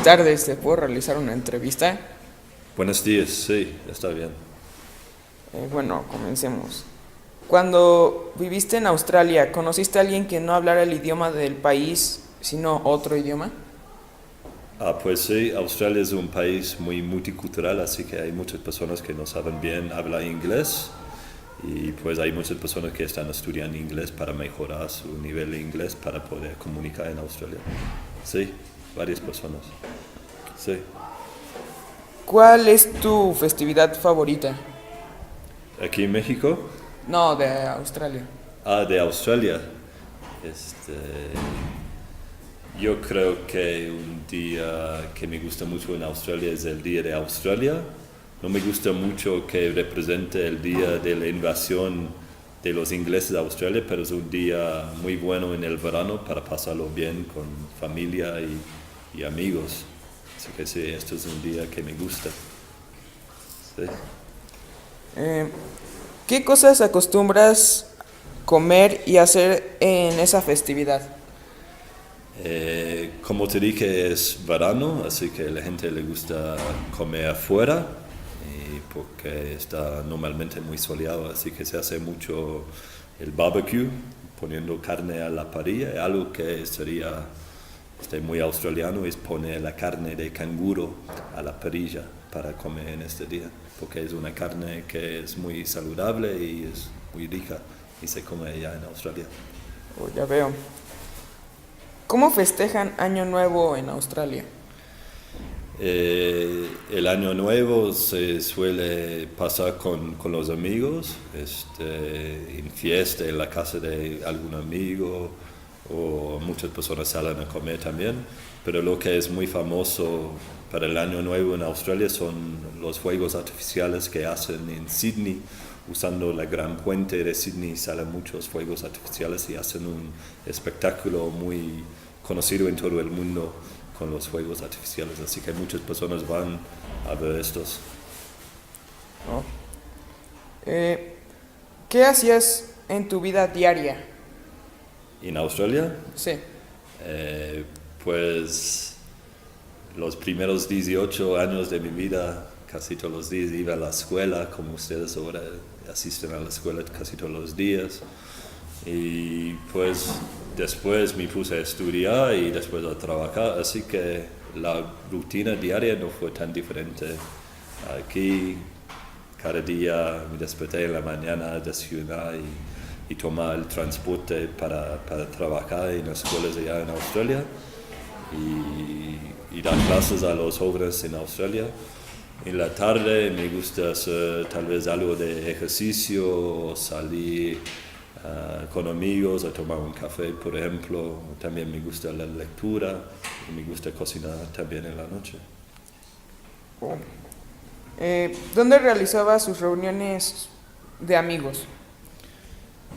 tardes, ¿te puedo realizar una entrevista? Buenos días, sí, está bien. Bueno, comencemos. Cuando viviste en Australia, ¿conociste a alguien que no hablara el idioma del país, sino otro idioma? Pues sí, Australia es un país muy multicultural, así que hay muchas personas que no saben bien hablar inglés y pues hay muchas personas que están estudiando inglés para mejorar su nivel de inglés para poder comunicar en Australia. Sí, varias personas. Sí. ¿Cuál es tu festividad favorita? Aquí en México, No, de Australia. de Australia. Este, yo creo que un día que me gusta mucho en Australia es el Día de Australia. No me gusta mucho que represente el día de la invasión de los ingleses a Australia, pero es un día muy bueno en el verano para pasarlo bien con familia y amigos. Así que sí, esto es un día que me gusta. Sí. Eh, ¿Qué cosas acostumbras comer y hacer en esa festividad? Como te dije, es verano, así que a la gente le gusta comer afuera, y porque está normalmente muy soleado, así que se hace mucho el barbecue, poniendo carne a la parrilla. Algo que sería muy australiano es poner la carne de canguro a la parrilla para comer en este día, porque es una carne que es muy saludable y es muy rica y se come allá en Australia. Oh, ya veo. ¿Cómo festejan Año Nuevo en Australia? El año nuevo se suele pasar con los amigos, en fiesta en la casa de algún amigo, o muchas personas salen a comer también, pero lo que es muy famoso para el año nuevo en Australia son los fuegos artificiales que hacen en Sydney. Usando la gran puente de Sydney salen muchos fuegos artificiales y hacen un espectáculo muy conocido en todo el mundo con los fuegos artificiales, así que muchas personas van a ver estos. Oh. Eh, ¿Qué hacías en tu vida diaria? En Australia, Sí. eh, pues los primeros 18 años de mi vida, casi todos los días iba a la escuela, como ustedes ahora asisten a la escuela casi todos los días. Y pues después me puse a estudiar y después a trabajar, así que la rutina diaria no fue tan diferente. Aquí cada día me desperté en la mañana, desayunar y tomar el transporte para trabajar en las escuelas allá en Australia y dar clases a los jóvenes en Australia. En la tarde me gusta hacer tal vez algo de ejercicio o salir con amigos a tomar un café, por ejemplo. También me gusta la lectura y me gusta cocinar también en la noche. Oh. ¿Dónde realizaba sus reuniones de amigos?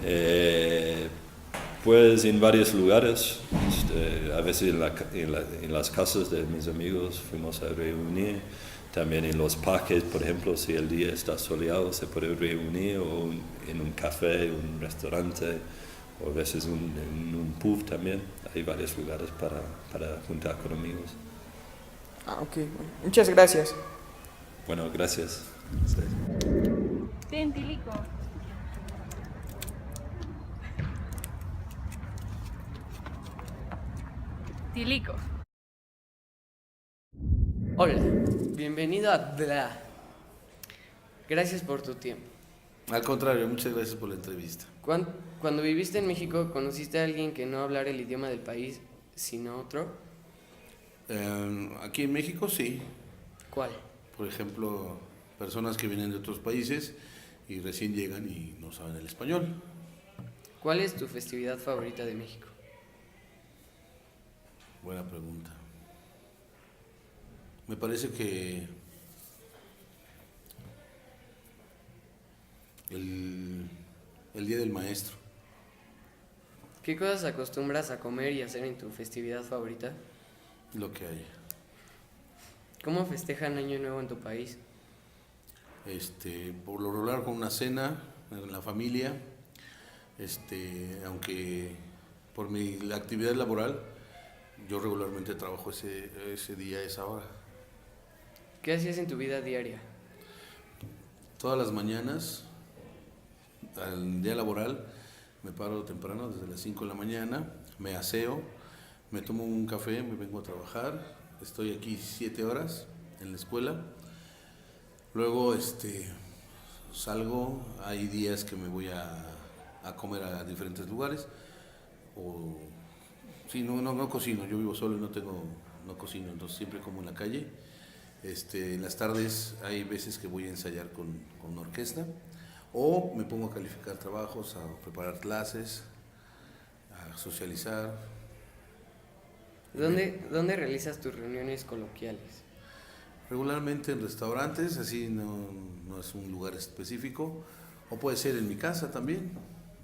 Eh, pues en varios lugares, a veces en las casas de mis amigos fuimos a reunir, también en los parques, por ejemplo, si el día está soleado se puede reunir, o en un café, un restaurante, o a veces en un pub también. Hay varios lugares para juntar con amigos. Ah, ok. Bueno, muchas gracias. Bueno, gracias. Sí. Ten, Tilico. Tilico. Hola, bienvenido a DLA. Gracias por tu tiempo. Al contrario, muchas gracias por la entrevista. Cuan- Cuando viviste en México, ¿conociste a alguien que no hablara el idioma del país, sino otro? Aquí en México sí, ¿Cuál? por ejemplo, personas que vienen de otros países y recién llegan y no saben el español. ¿Cuál es tu festividad favorita de México? Buena pregunta. Me parece que el, el Día del Maestro, ¿Qué cosas acostumbras a comer y hacer en tu festividad favorita? lo que hay. ¿Cómo festejan Año Nuevo en tu país? Por lo regular con una cena en la familia, aunque por la actividad laboral Yo regularmente trabajo ese día, a esa hora. ¿Qué hacías en tu vida diaria? Todas las mañanas, al día laboral, me paro temprano, desde las 5 de la mañana, me aseo, me tomo un café, me vengo a trabajar, estoy aquí 7 horas en la escuela. Luego salgo, hay días que me voy a comer a diferentes lugares. O sí, no cocino, yo vivo solo y no cocino, entonces siempre como en la calle. En las tardes hay veces que voy a ensayar con una orquesta o me pongo a calificar trabajos, a preparar clases, a socializar. ¿Dónde realizas tus reuniones coloquiales? Regularmente en restaurantes, así no es un lugar específico, o puede ser en mi casa también,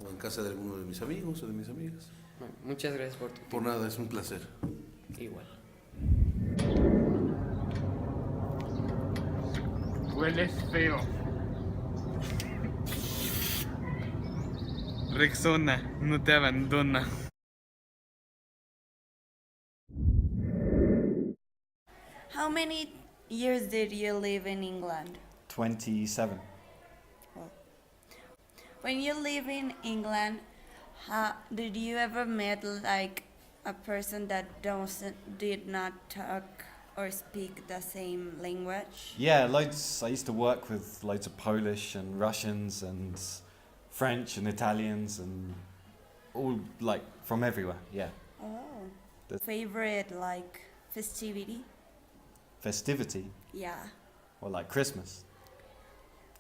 o en casa de alguno de mis amigos o de mis amigas. Bueno, muchas gracias por tu Por nada, es un placer. Igual. Hueles feo. Rexona, no te abandona. How many years did you live in England? 27. When you live in England, did you ever met like a person that did not talk or speak the same language? Yeah, loads. I used to work with loads of Polish and Russians and French and Italians and all like from everywhere. Yeah. Oh. The- Favorite like festivity? Festivity, Yeah. or like Christmas.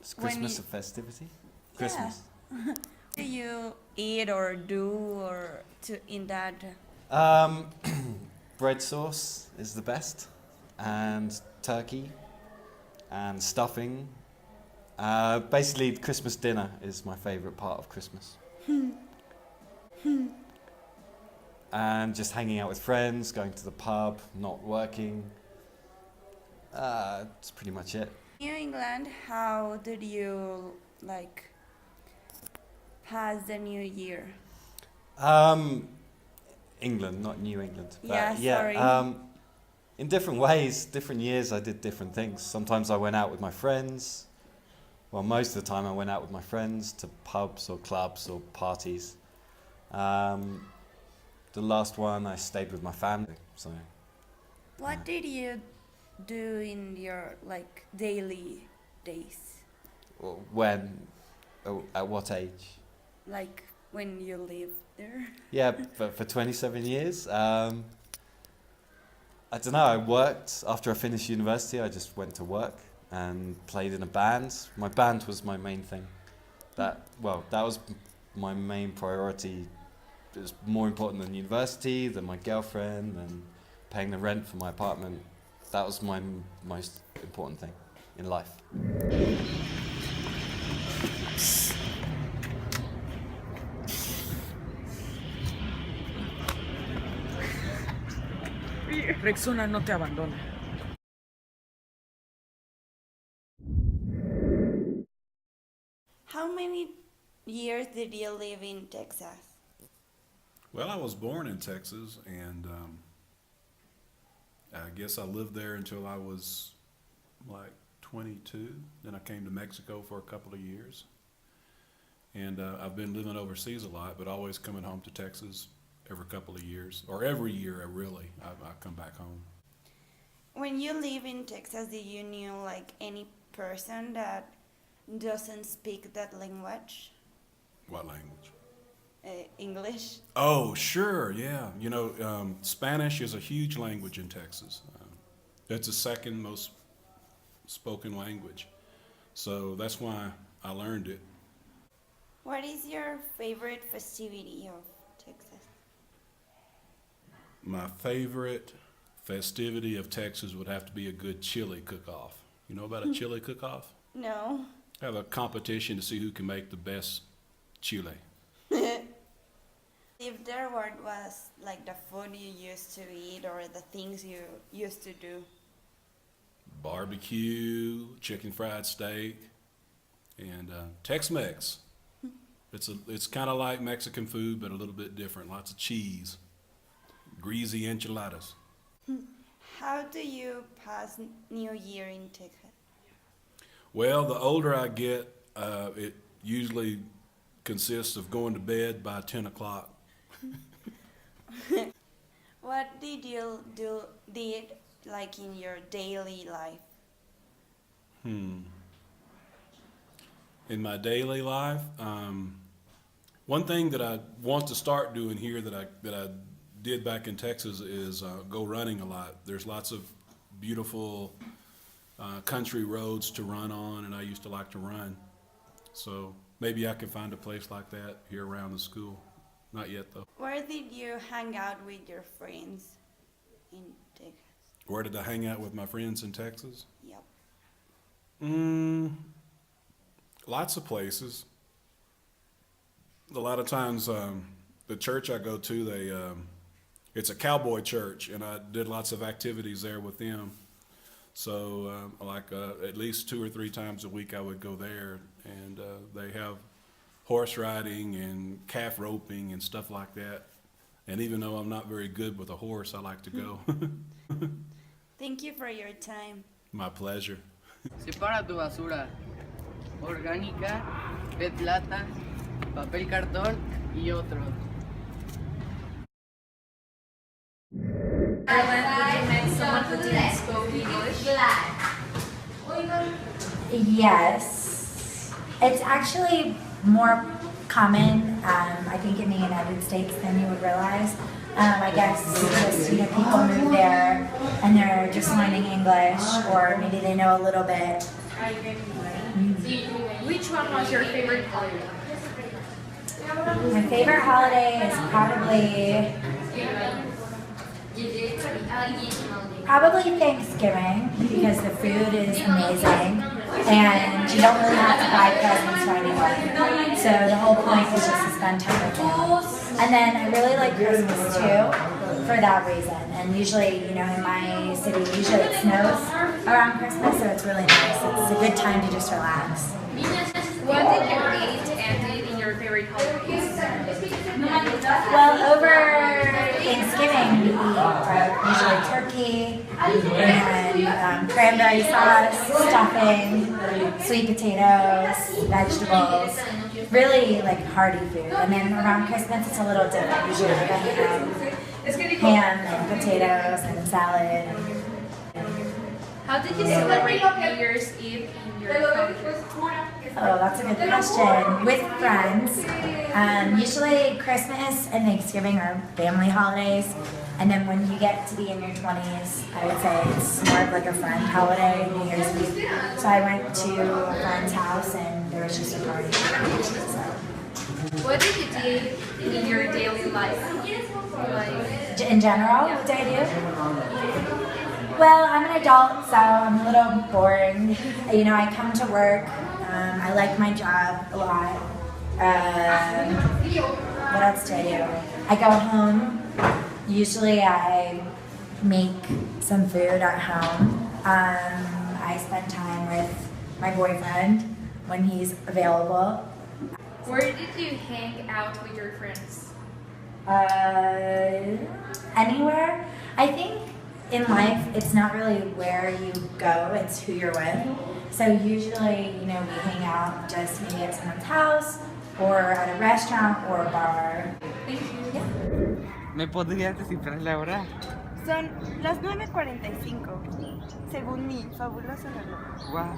Is When Christmas you- a festivity? Yeah. Christmas. Do you eat or do or to in that? Bread sauce is the best, and turkey, and stuffing. Basically, Christmas dinner is my favourite part of Christmas. And just hanging out with friends, going to the pub, not working. That's pretty much it. New England, how did you like pass the new year? England, not New England. Yeah, sorry. In different ways, different years, I did different things. Sometimes I went out with my friends. Well, most of the time I went out with my friends to pubs or clubs or parties. The last one I stayed with my family. So What did you do in your like daily days? when, at what age? Like when you lived there? Yeah, for 27 years. I don't know, I worked, after I finished university, I just went to work and played in a band. My band was my main thing. That was my main priority. It was more important than university, than my girlfriend, than paying the rent for my apartment. That was my most important thing in life. Rexona no te abandona. How many years did you live in Texas? Well, I was born in Texas, and I guess I lived there until I was like 22. Then I came to Mexico for a couple of years. And I've been living overseas a lot, but always coming home to Texas every couple of years, or every year, really. I come back home. When you live in Texas, do you know like any person that doesn't speak that language? What language? English? Oh, sure, yeah. You know, Spanish is a huge language in Texas. It's the second most spoken language. So that's why I learned it. What is your favorite festivity of Texas? My favorite festivity of Texas would have to be a good chili cook-off. You know about a chili cook-off? No. Have a competition to see who can make the best chili. If there was like the food you used to eat or the things you used to do. Barbecue, chicken fried steak, and Tex-Mex. It's kind of like Mexican food, but a little bit different. Lots of cheese, greasy enchiladas. How do you pass New Year in Texas? Well, the older I get, it usually consists of going to bed by 10 o'clock. What did you did like in your daily life? In my daily life, one thing that I want to start doing here that I did back in Texas is go running a lot. There's lots of beautiful country roads to run on, and I used to like to run. So maybe I can find a place like that here around the school. Not yet, though. Where did you hang out with your friends in Texas? Where did I hang out with my friends in Texas? Yep. Lots of places. A lot of times, the church I go to, it's a cowboy church, and I did lots of activities there with them. So, at least 2 or 3 times a week, I would go there, and they have horse riding and calf roping and stuff like that. And even though I'm not very good with a horse, I like to go. Thank you for your time. My pleasure. Separa tu basura orgánica, PET plata, papel cartón y otros. Ireland, would you met someone who didn't speak English? Yes. It's actually more common, I think, in the United States than you would realize. I guess just, people move there and they're just learning English, or maybe they know a little bit. Which one was your favorite holiday? My favorite holiday is probably Thanksgiving, because the food is amazing and you don't really have to buy presents for anyone. So the whole point is just to spend time with them. And then I really like Christmas too, for that reason. And usually, in my city, usually it snows around Christmas, so it's really nice. It's a good time to just relax. What did you eat and did in your favorite holidays? Well, over Thanksgiving, we eat usually turkey and cranberry sauce, stuffing, sweet potatoes, vegetables, really like hearty food. And then around Christmas, it's a little different. Usually we have ham and potatoes and salad. How did you celebrate New Year's Eve in your country? Oh, that's a good question. With friends. Usually Christmas and Thanksgiving are family holidays. And then when you get to be in your 20s, I would say it's more of like a friend holiday, New Year's Eve. So I went to a friend's house and there was just a party. So. What did you do in your daily life? In general, what do I do? Well, I'm an adult, so I'm a little boring. I come to work. I like my job a lot. What else do I do? I go home. Usually I make some food at home. I spend time with my boyfriend when he's available. Where did you hang out with your friends? Anywhere. I think in life, it's not really where you go, it's who you're with. So usually, we hang out just maybe at someone's house, or at a restaurant, or a bar. Thank you. Yeah. ¿Me podrías descifrar la hora? Son las 9:45, según mi fabuloso reloj. Wow.